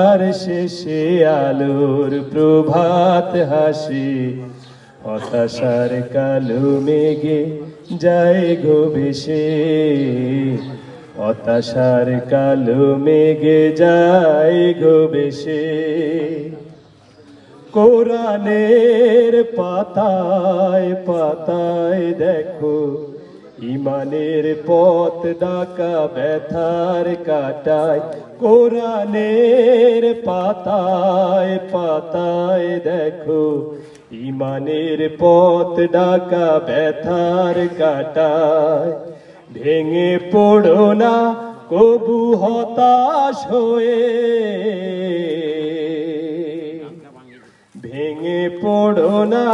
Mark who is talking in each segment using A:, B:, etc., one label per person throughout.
A: আর শেষে আলোর প্রভাত হাসি, হতাশার কালো মেঘে যায় গো ভেসে, হতাশার কালো মেঘে যায় গো ভেসে। কোরআনের পাতায় পাতায় দেখো ইমানের পথ ডাকা ব্যথার কাটায়। কোরআনের পাতায় পাতায় দেখো ইমানের পথ ডাকা ব্যথার কাটায়। ভেঙে পড়ো না কবু হতাশ হয়ে, ভেঙে পড়ো না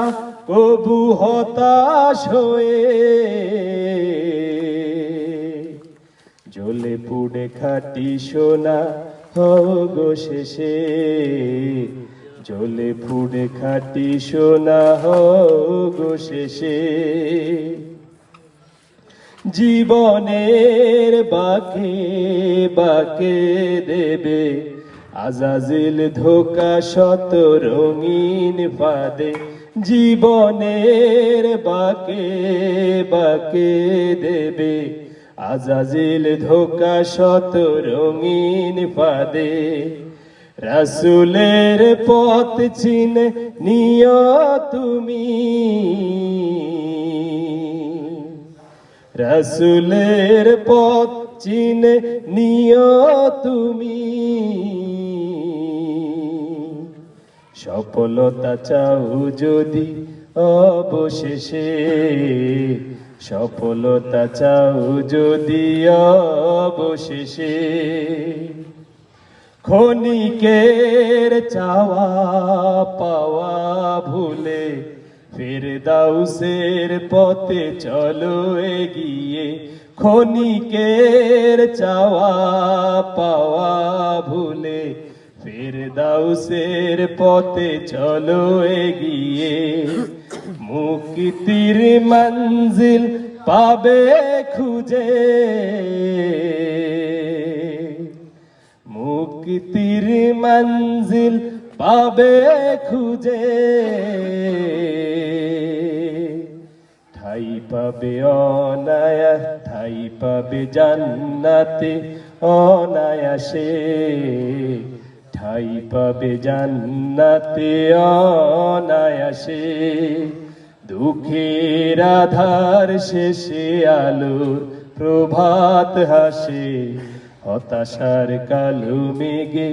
A: কবু হতাশ হয়ে। জ্বলে পুড়ে খাটি সোনা হও গো শেষে, জ্বলে পুড়ে খাটি সোনা হও গো শেষে। জীবনের বাঁকে বাঁকে দেবে আজাজিল ধোকা শত রঙিন ফাঁদে। জীবনের বাঁকে বাঁকে দেবে আজাজিল ধোকা শত রঙিন ফাঁদে। রাসূলের পথ চিনে নিও তুমি, রাসূলের পথ চিনে নিও তুমি। সফলতা চাও যদি অবশেষে, সফলতা চাও যদি অবশেষে। ক্ষণিকের চাওয়া পাওয়া ভুলে ফেরদাউসের পথে চলো এগিয়ে। ক্ষণিকের চাওয়া পাওয়া ভুলে ফেরদাউসের পথে চলো এগিয়ে। মুক্তির মঞ্জিল পাবে খুঁজে, মুক্তির মঞ্জিল পাবে খুঁজে। ঠাই পাবে অনায়াস, ঠাই পাবে জান্নাতে অনায়াসে, ঠাই পাবে জান্নাতে অনায়াসে। দুঃখের আধার শেষে আলোর প্রভাত হাসে, হতাশার কালো মেঘে